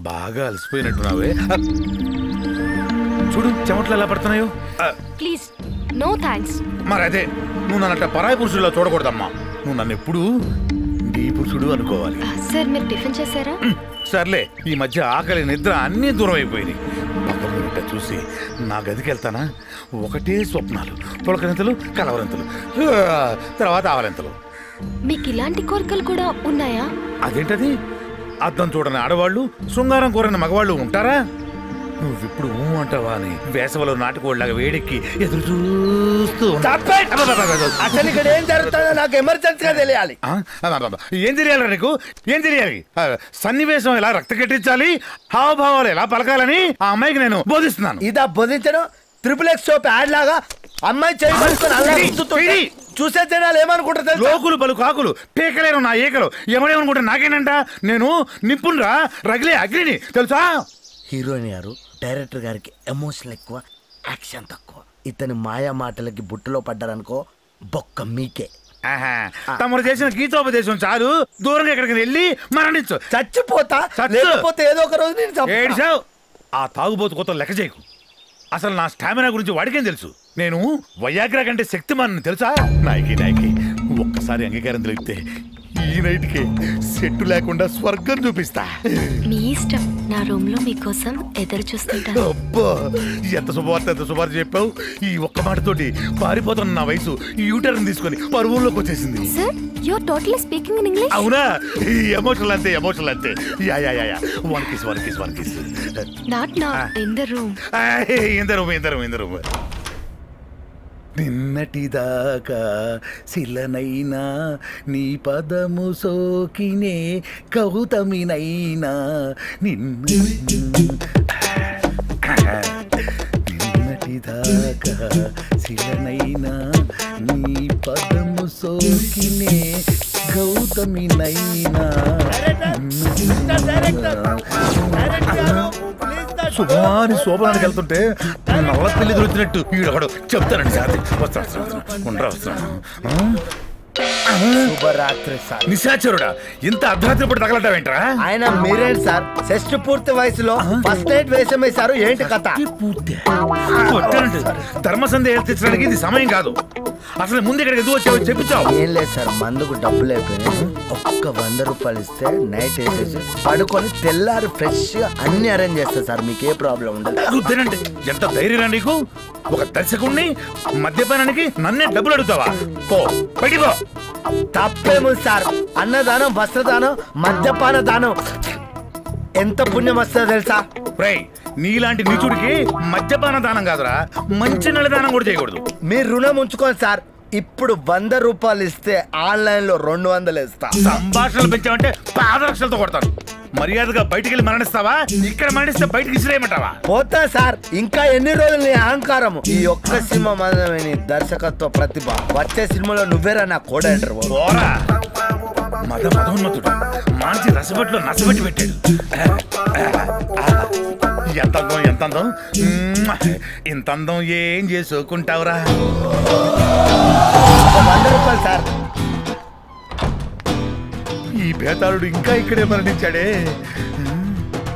బాగా అలసిపోయినట్టున్నావే. చూడు చెమట్లు ఎలా పడుతున్నాయో. Please no thanks. మరి అదే నువ్వు నన్ను పరాయి పురుషుల్లో చూడకూడదమ్మా. నువ్వు నన్ను ఎప్పుడు నీ పురుషుడు అనుకోవాలి. సార్ మీరు టిఫిన్ చేశారా? సర్లే, ఈ మధ్య ఆకలి నిద్ర అన్నీ దూరం అయిపోయినాయి. పక్కన చూసి నా గదికి వెళ్తానా ఒకటే స్వప్నాలు, పులకరింతలు, కలవరింతలు, తర్వాత ఆవలింతలు. మీకు ఇలాంటి కోరికలు కూడా ఉన్నాయా? అదేంటది? అద్దం చూడని ఆడవాళ్ళు, శృంగారం కోరని మగవాళ్ళు ఉంటారా? నువ్విప్పుడు అంటావా అని వేసవలో నాటుకోళ్ళగా వేడెక్కి ఎదురు చూస్తూ. అసలు ఇక్కడ ఏం జరుగుతుందో నాకు ఎమర్జెన్సీగా తెలియాలి. ఏం తెలియాలి నీకు? ఏం తెలియాలి? సన్నివేశం ఎలా రక్త కట్టించాలి, హావభావాలు ఎలా పలకాలని ఆ అమ్మాయికి నేను బోధిస్తున్నాను. ఇదా బోధించడం? XXX షోప్ యాడ్ లాగా అమ్మాయి చేయి చూసే జనాలు ఏమనుకుంటారు? లోకులు పలు కాకులు పీకలేరు నా ఏకలు. ఎవడేమనుకుంటా నాకేనంట? నేను నిప్పుండ్రా రగిలే అగ్నిని, తెలుసా? హీరోయిన్ గారు డైరెక్టర్ గారికి ఎమోషన్ ఎక్కువ, యాక్షన్ తక్కువ. ఇతని మాయా మాటలకి బుట్టలో పడ్డారనుకో బొక్క మీకే. తమరు చేసిన గీతోపదేశం చాలు, దూరంగా ఎక్కడికి వెళ్ళి మరణించు. చచ్చిపోతా, లేకపోతే ఏదో ఒక రోజు నేను ఏడిసావు. ఆ తాగుబోతు కొత్త లెక్క చేయకు. అసలు నా స్టామినా గురించి వాడికేం తెలుసు? నేను వయాగ్రా కంటే శక్తిమాన్ తెలుసా? నాయకి ఒక్కసారి అంగీకారం తెలిపితే ఈ నైట్కి సెట్టు లేకుండా స్వర్గం చూపిస్తా. మీ ఇష్టం. నా రూమ్ లో మీకోసం ఎదురు చూస్తుంటా. అబ్బా, ఎంత శుభవార్త చెప్పావు. ఈ ఒక్క మాటతోటి పారిపోతున్న నా వయసు యూటర్న్ తీసుకొని పరువుల్లోకి వచ్చేసింది. Sir you are totally speaking in English. అవునా? ఎమోషనల్ అంతే. Yeah one kiss. Not now, in the room. In the room. నిన్నటిదాకా శిలనైనా నీ పదము సోకినే కౌతమినైనా నిన్నటిదాకా శిలనైనా నీ పదము సోకినే గౌతమినైనా. శుభమాని శోభనానికి వెళ్తుంటే నల్ల పిల్లి దొరికినట్టు వీడొకడు చెప్తానండి. సార్ వస్తున్నాను. శుభరాత్రి సార్. నిశాచరుడా, ఇంత అర్ధరాత్రి పూట తగలటావేంట్రా? ఆయన మీరేంటి సార్ షష్టి పూర్తి వయసులో ఫస్ట్ నైట్ వేషం వేశారు, ఏంటి కథ? ధర్మసందేహాలు తెచ్చడానికి ఇది సమయం కాదు. అసలు ముందు ఇక్కడికి ఎందుకు వచ్చావో చెప్పించావు. ఏం లేదు సార్, మందుకు డబ్బులు అయిపోయినాయి. ఒక్క 100 రూపాయలు ఇస్తే నైట్ వేసేసి పడుకొని తెల్లారి ఫ్రెష్ గా అన్ని అరేంజ్ చేస్తా సార్. మీకు ఏ ప్రాబ్లం ఉండదు. ఎంత ధైర్యం నీకు? ఒక దర్శకుడిని మద్యపానానికి నన్నే డబ్బులు అడుగుతావా? పో బయటికి పో. తప్పేమో సార్, అన్నదానం, వస్త్రదానం, మద్యపాన దానం ఎంత పుణ్యం వస్తుందో తెలుసా? నీలాంటి నీచుడికి మద్యపాన దానం కాదురా, మంచి నెల దానం కూడా చేయకూడదు. మీరు రుణం ఉంచుకోండి సార్. ఇప్పుడు 100 రూపాయలు ఇస్తే ఆన్లైన్ లో 200 ఇస్తా. సంభాషణలు పెంచామంటే పాదరక్షలతో కొడతాను. మర్యాదగా బయటికి వెళ్ళి మరణిస్తావా? ఇక్కడ మరణిస్తే బయటికి ఇసిరేయమంటావా? పోతా సార్. ఇంకా ఎన్ని రోజులు నీ అహంకారము? ఈ ఒక్క సినిమా మాత్రమే దర్శకత్వ ప్రతిభ. వచ్చే సినిమాలో నువ్వేరా నా కోడ ఎంటర్. మదోన్మతుడు మాంచి రసబట్లో నసబెట్టి పెట్టాడు. ఎంత అందం ఇంత అందం ఏం చేసుకోకుంటావురా? 100 రూపాయలు సార్. ఈ బేతాళుడు ఇంకా ఇక్కడే మరణించాడే.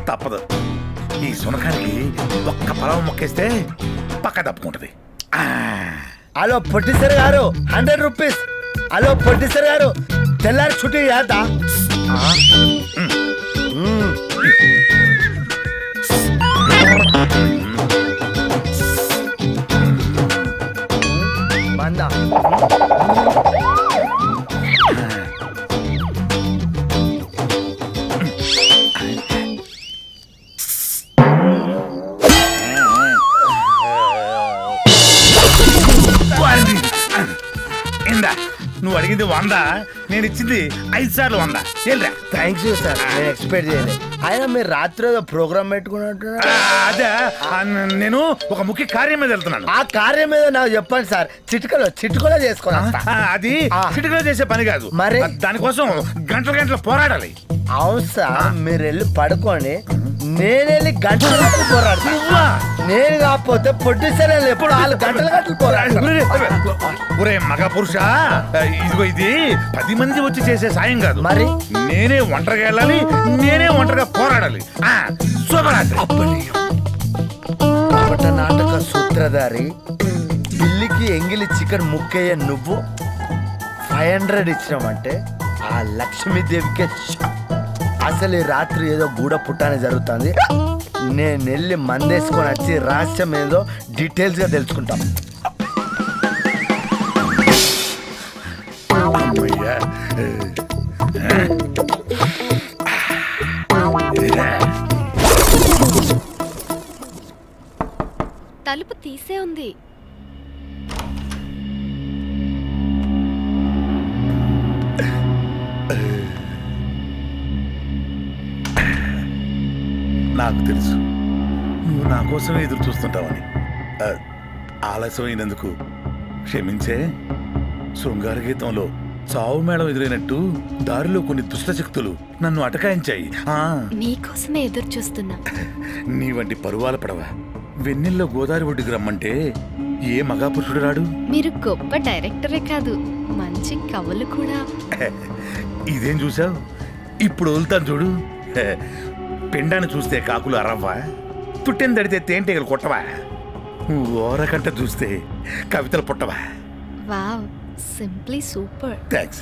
తప్పదు. ఈ సునకానికి ఒక్క పొలం మొక్కేస్తే పక్క తప్పుకుంటది. హలో ప్రొడ్యూసర్ గారు, 100 రూపీస్. హలో ప్రొడ్యూసర్ గారు, తెల్లారి షూటింగ్ చేద్దా? బందా నువ్వు అడిగింది 100, నేను ఇచ్చింది 5 సార్లు 100. థ్యాంక్స్ యూ సార్, నేను ఎక్స్పెక్ట్ చేయలేదు. అయినా మీరు రాత్రి ప్రోగ్రామ్ పెట్టుకున్నట్టు. అదే, నేను ఒక ముఖ్య కార్యం మీద వెళ్తున్నాను. ఆ కార్యం మీద నాకు చెప్పండి సార్. చిటికలో చేసుకోవాలి. అది చిటికలో చేసే పని కాదు. మరి దానికోసం గంటలు పోరాడాలి. అవును సార్, మీరు వెళ్ళి పడుకోండి, నేనే గంటలు గంటలు పోరాడతా. నేను కాకపోతే ప్రొడ్యూసర్ ఎప్పుడు 4 గంటలు గంటలు పోరాడతా. ఒరే మగ పురుష, ఇదిగో ఇది 10 మంది వచ్చి చేసే సాయం కాదు. మరి నేనే ఒంటరిగా వెళ్ళాలి, నేనే ఒంటరిగా పోరాడాలి. కపట నాటక సూత్రధారి, పిల్లికి ఎంగిలి చికెన్ ముక్కయ్య నువ్వు 500 ఇచ్చినామంటే ఆ లక్ష్మీదేవికే అసలు ఈ రాత్రి ఏదో గూడ పుట్టానే జరుగుతుంది. నేను వెళ్ళి మందేసుకొని వచ్చి రహస్యం ఏదో డీటెయిల్స్ గా తెలుసుకుంటాం. తలుపు తీసే ఉంది. నాకు తెలుసు నువ్వు నా కోసమే ఎదురు చూస్తుంటావని. ఆలస్యమైనందుకు క్షమించే. శృంగార గీతంలో చావు మేళం ఎదురైనట్టు దారిలో కొన్ని దుష్ట శక్తులు నన్ను అటకాయించాయి. మీకోసమే ఎదురు చూస్తున్నా. నీ వంటి పరువాల పడవ వెన్నెల్లో గోదావరి ఒడ్డుకు రమ్మంటే ఏ మగాపురుషుడు రాడు? మీరు గొప్ప డైరెక్టరే కాదు, మంచి కవులు కూడా. ఇదేం చూసావు? ఇప్పుడు వదులుతాను చూడు. పిండాన్ని చూస్తే కాకులు అరవ్వా, తుట్టెని తడితే తేనెటీగలు కొట్టవా, ఓరకంట చూస్తే కవితలు పుట్టవా? Wow, simply super. థ్యాంక్స్.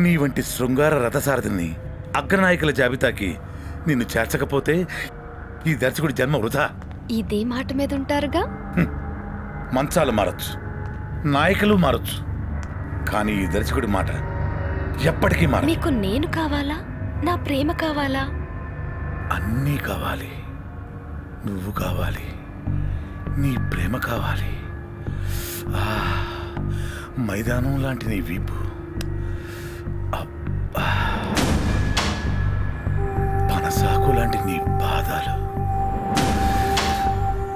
నీ వంటి శృంగార రథసారథిని అగ్రనాయకుల జాబితాకి నిన్ను చేర్చకపోతే ఈ దర్శకుడి జన్మ వృధా. ఇదే మాట మీద ఉంటారుగా. మంచాలు మారచ్చు, నాయకులు మారచ్చు, కానీ ఈ దర్శకుడి మాట ఎప్పటికీ మారదు. మీకు నేను కావాలా, నా ప్రేమ కావాలా? అన్నీ కావాలి. నువ్వు కావాలి, నీ ప్రేమ కావాలి. మైదానం లాంటి నీ వీపు, పనసాకు లాంటి నీ పాదాలు,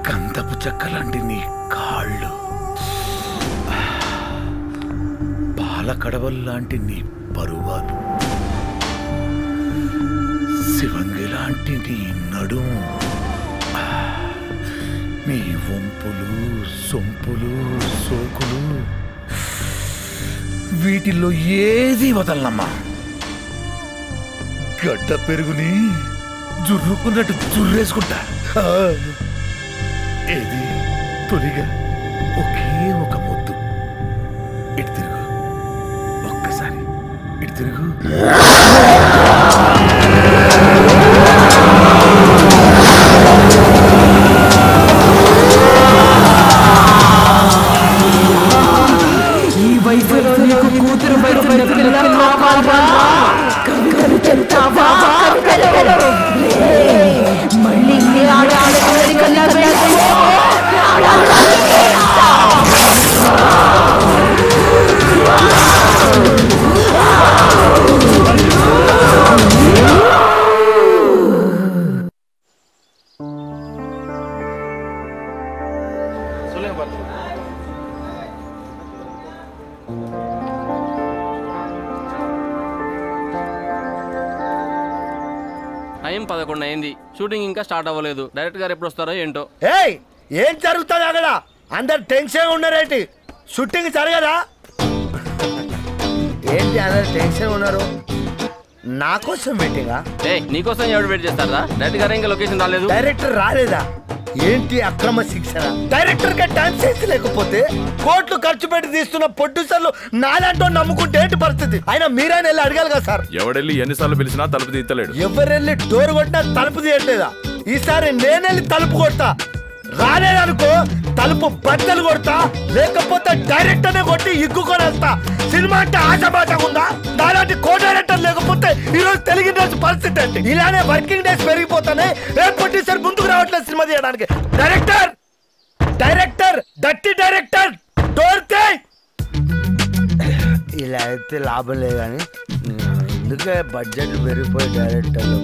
కందపు చెక్క లాంటి నీ కాళ్ళు, పాల కడవల్లాంటి నీ పరువాలు, శివంగి లాంటి నీ నడుము, నీ వంపులు, సొంపులు, సోకులు, వీటిల్లో ఏది వదలనమ్మా. గడ్డ పెరుగుని జుర్రుకున్నట్టు జుర్రేసుకుంటా. ఏది తొలిగా ఒకే ఒక ముద్దు. ఇటు తిరుగు, ఒక్కసారి ఇటు తిరుగు. ఈ వయసులో నీకు కూతురు మళ్ళీ టైం 11 అయింది, షూటింగ్ ఇంకా స్టార్ట్ అవ్వలేదు. డైరెక్టర్ గారు ఎప్పుడు వస్తారో ఏంటో. ఏం జరుగుతుంది అక్కడ? అందరు టెన్షన్ ఉన్నారేంటి? షూటింగ్ జరగదా ఏంటి? అందరు టెన్షన్ ఉన్నారు. నా కోసం వెయిటింగా? నీకోసం ఎవరు వెయిట్ చేస్తారా? డైరెక్టర్ గారు ఇంకా లొకేషన్ రాలేదు. డైరెక్టర్ రాలేదా? ఏంటి అక్రమ శిక్షణ? డైరెక్టర్ గా టైం సెన్స్ లేకపోతే కోట్లు ఖర్చు పెట్టి తీస్తున్న ప్రొడ్యూసర్లు నాలంటో నమ్ముకుంటే ఏంటి పరిస్థితి? అయినా మీరైనా వెళ్ళి అడగాలి కదా సార్. ఎవడెళ్ళి ఎన్నిసార్లు పిలిచినా తలుపు తీయలేడు. ఎవరెళ్ళి డోర్ కొట్టినా తలుపు తీయట్లేదా? ఈసారి నేనెళ్ళి తలుపు కొడతా. రాలేదనుకో తలుపు బద్దలు కొడతా, లేకపోతే డైరెక్టర్ నే కొట్టి ఇగ్గుకొని వెళ్తా. సినిమా అంటే ఆశబాటగా ఉందా? దాలాంటి కో డైరెక్టర్ లేకపోతే ఈ రోజు తెలుగు ఇండస్ట్రీ పరిస్థితి ఏంటి? ఇలానే వర్కింగ్ డేస్ పెరిగిపోతానే. ఏ ప్రొడ్యూసర్ ముందుకు రావట్లేదు సినిమా తీయడానికి. డైరెక్టర్ డైరెక్టర్ డట్టి డైరెక్టర్ డోర్ తే. ఇలా అయితే లాభం లేదు కానీ ఎందుకే బడ్జెట్ పెరిగిపోయి డైరెక్టర్లు.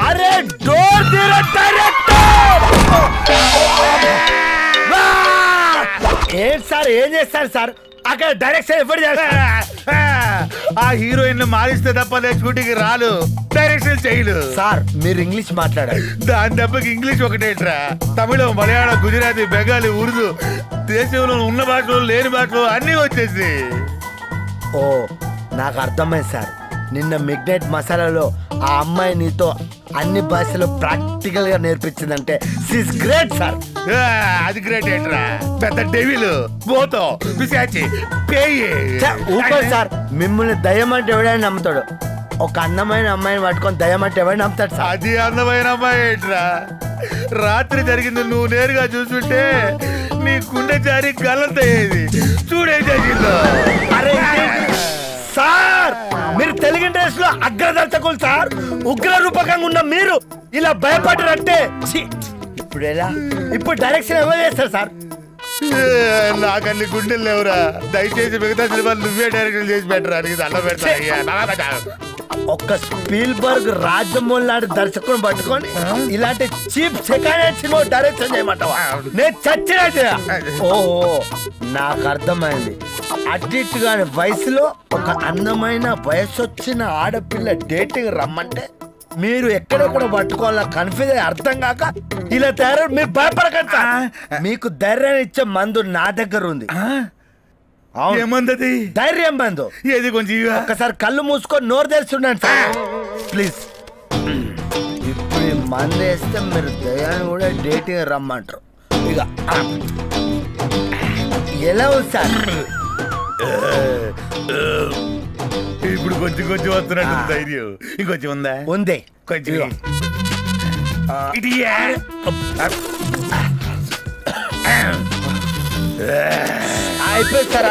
అరే డోర్ తీర డైరెక్టర్. ఏంటి సార్, ఏం చేస్తారు సార్? అక్కడ డైరెక్షన్ ఎప్పుడు చేస్తారు? ఆ హీరోయిన్ మారిస్తే తప్ప నేను షూటింగ్ రాను, డైరెక్షన్ చేయలు. సార్ మీరు ఇంగ్లీష్ మాట్లాడారు, దాని దెబ్బకి ఇంగ్లీష్ ఒకటేట్రా, తమిళం, మలయాళం, గుజరాతీ, బెంగాలీ, ఉర్దూ, దేశంలో ఉన్న భాషలు లేని భాషలు అన్నీ వచ్చేసి. ఓ నాకు అర్థమైంది సార్. నిన్న మిడ్నైట్ మసాలాలో ఆ అమ్మాయి నీతో అన్ని భాషలు ప్రాక్టికల్ గా నేర్పించిందంటే షీస్ గ్రేట్ సార్. అది గ్రేట్ ఏంట్రా, పెద్ద డెవిల్, బోతో, పిశాచి, పేయి. ఊపర్ సార్, మిమ్మల్ని దయ్యం అంటే ఎవడైనా నమ్ముతాడు, ఒక అందమైన అమ్మాయిని పట్టుకొని దయ్యం అంటే ఎవరైనా నమ్ముతాడు సార్. అది అందమైన అమ్మాయి ఏంట్రా, రాత్రి జరిగింది నువ్వు నేరుగా చూస్తుంటే నీ గుండె జారి గల్లంతయ్యేది. చూడే జరిగిందో. అరే సార్, మీరు తెలుగు ఇండస్ట్రీలో అగ్రదర్శకులు సార్. ఉగ్ర రూపకంగా ఉన్న మీరు ఇలా భయపడరంటే ఇప్పుడు ఎలా? ఇప్పుడు డైరెక్షన్ ఎవరు చేస్తారు సార్? నాకన్ని గుండెలు లేవురా, దయచేసి మిగతా సినిమాలు నువ్వే డైరెక్షన్ చేసి పెట్టరా, నీకు దండం పెడతా. ఒక్క స్పీల్బర్గ్ రాజమౌళి లాంటి దర్శకుని పట్టుకొని ఇలాంటి cheap second hand cinema direction చేయమంటావా? నేను చచ్చినా. ఓహో నాకు అర్థమైంది. అడ్డిట్ గాని వయసులో ఒక అందమైన వయసు వచ్చిన ఆడపిల్ల డేటింగ్ రమ్మంటే మీరు ఎక్కడెక్కడ పట్టుకోవాలా కన్ఫ్యూజ్ అయ్యి అర్థం కాక ఇలా తయారు. మీరు భయపడకండి, మీకు ధైర్యాన్ని ఇచ్చే మందు నా దగ్గర ఉంది. ఏమందది? ధైర్యం మందు. ఏది కొంచెం ఒక్కసారి కళ్ళు మూసుకొని నోరు తెరుచుండండి సార్ ప్లీజ్. ఇప్పుడు ఈ మందు వేస్తే మీరు దయాన్ని కూడా డేటింగ్ రమ్మంటారు. ఇక ఎలా ఉంది సార్? ఇప్పుడు కొంచెం కొంచెం వస్తున్నట్టు ధైర్యం. ఇంకొంచెం ఉందా? ఉంది కొంచెం. అయిపోయింది sir.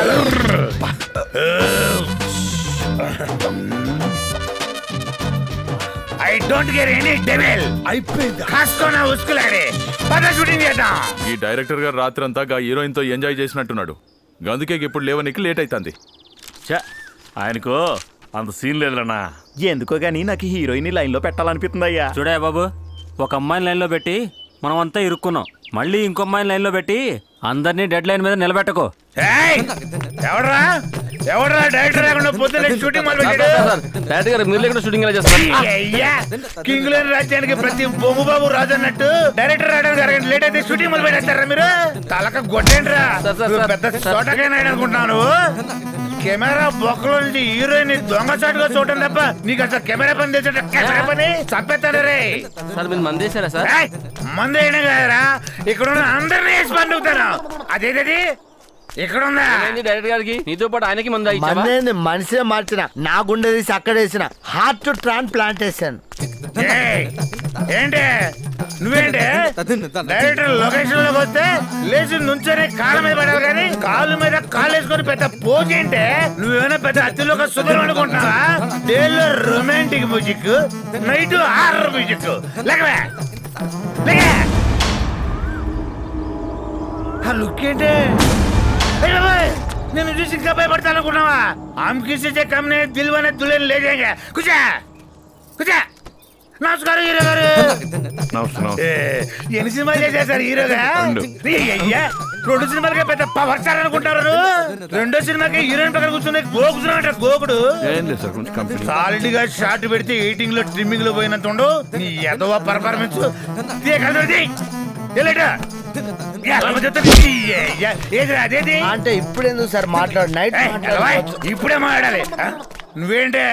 I don't care any devil. అయిపోయింది. కాస్కోనా ఉస్కులాడే పద షూటింగ్ చేద్దాం. ఈ డైరెక్టర్ గారు రాత్రి అంతా హీరోయిన్ తో ఎంజాయ్ చేసినట్టున్నాడు, అందుకే ఇప్పుడు లేవనికి లేట్ అవుతుంది. ఆయనకు అంత సీన్ లేదులన్నా. ఎందుకో గానీ నాకు హీరోయిన్ లైన్ లో పెట్టాలనిపిస్తుందయ్యా. చూడే బాబు, ఒక అమ్మాయిని లైన్ లో పెట్టి మనం అంతా ఇరుక్కున్నాం, మళ్ళీ ఇంకో అమ్మాయిని లైన్ లో పెట్టి అందరినీ డెడ్ లైన్ మీద నిలబెట్టకో. ఎవడరా ఎవడరా డైరెక్టర్ లేకుండా పొద్దున్న షూటింగ్ డైరెక్టర్ గారు మీరు లేకుండా షూటింగ్ ఎలా చేస్తారు? కింగ్ లేని రాజ్యానికి ప్రతి బొమ్మ బాబు రాజు అన్నట్టు డైరెక్టర్ రావడానికి లేట్ అయితే షూటింగ్ మొదలు పెట్టేస్తారా మీరు? తలక గొడ్డేంట్రా, పెద్ద చోటకైనా అనుకుంటున్నాను. కెమెరా బొక్కలో నుంచి హీరోయిన్ దొంగచాటుగా చూడటం తప్ప నీకు అసలు కెమెరా పని తెచ్చే కెమెరా పని చంపేస్తాడు రే. సార్ మీరు మందేశారా సార్? మందేనా కదరా, ఇక్కడ ఉన్న అందరినీ వేసి పండుగుతాను. అదేది ఇక్కడ ఉందా? డైరెక్టర్ గారికి నీతో పాటు ఆయనకి మంది మందేంది మనిషే మార్చిన, నా గుండె తీసి అక్కడ వేసిన హార్ట్ ట్రాన్స్ప్లాంటేషన్. ఏంటి నువ్వేంటి డైరెక్టర్ లొకేషన్ లోకి వస్తే లేచి నుంచొని కాళ్ళ మీద పడాలి కానీ కాళ్ళ మీద కాళ్ళు వేసుకొని పెద్ద పోజ్ ఏంటే? నువ్వేమైనా పెద్ద అతిలోక సుందరం అనుకుంటున్నావా? డేలో romantic music, night horror music. లేకవే లుక్ ఏంటి? నేను చూసి ఇంకా భయపడతాను అనుకున్నావా? ఆమె కిసే కమ్నే దిల్వనే దులేని లేజేంగే. కుచా కుచా. నమస్కారం హీరో గారు. ఎన్ని సినిమాలు చేశారు హీరోగా? రెండు సినిమాలకే పెద్ద పవర్ స్టార్ అనుకుంటారు. రెండో సినిమాకి హీరోయిన్ పక్కన కూర్చుని గోకుతున్నాడు గోకుడు. సాలిడ్ గా షార్ట్ పెడితే ఎయిటింగ్ లో ట్రిమ్మింగ్ లో పోయినంత ఉండు నీ ఎదవ పర్ఫార్మెన్స్. అంటే ఇప్పుడెందుకు సార్ మాట్లాడు? నైట్ ఇప్పుడే మాట్లాడాలి. నువ్వేంటే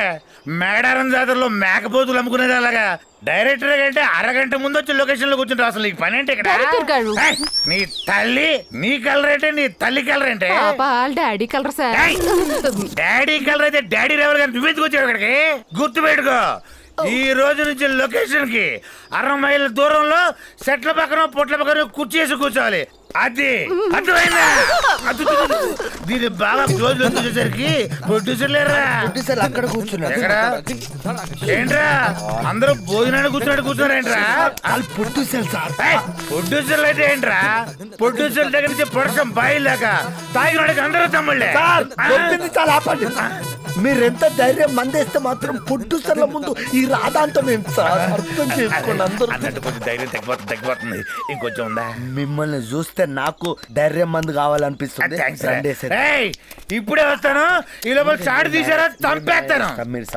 మేడారం జాతరలో మేకపోతులు అమ్ముకునేది అలాగా డైరెక్టర్ అంటే అరగంట ముందు వచ్చి లొకేషన్ లో కూర్చుంటావు. అసలు నీకు పని ఏంటి ఇక్కడ? నీ తల్లి నీ కలర్ ఏంటే, నీ తల్లి కలర్ ఏంటే? Daddy colour sir. Daddy colour అయితే డాడీ రేవల్ గారు నువ్వెందుకు వచ్చావు ఇక్కడికి? గుర్తు పెట్టుకో, ఈ రోజు నుంచి లొకేషన్ కి 60 మైళ్ళ దూరంలో సెట్ల పక్కన పొట్ల పక్కన కుర్చేసి కూర్చోవాలి. అది అర్థమైందా? దీన్ని బాగా క్లోజ్ లో చూసేసరికి ప్రొడ్యూసర్ లేరా? ప్రొడ్యూసర్ అక్కడ కూర్చున్నారు. ఎక్కడ ఏంట్రా అందరూ భోజనాన్ని కూర్చున్నారేంట్రా? Producer sir. ప్రొడ్యూసర్లు అయితే ఏంట్రా? ప్రొడ్యూసర్ దగ్గర నుంచి ప్రొడక్షన్ బాయిల్ దాకా తాగిన వాడికి అందరూ తమ్ముళ్ళే. మీరెంత ధైర్యం మందేస్తే మాత్రం ప్రొడ్యూసర్ల ముందు ఈ రాధాంతం ఏం సార్ అర్థం చేసుకోండి అందరూ. అన్నట్టు కొంచెం ధైర్యం తగ్గిపోతుంది ఇంకొంచెం ఉందా? మిమ్మల్ని చూస్తే నాకు ధైర్యం మందు కావాలనిపిస్తుంది. ఇప్పుడే వస్తాను. ఈ లోపల చాటు తీసారా చంపేస్తాను. మీరు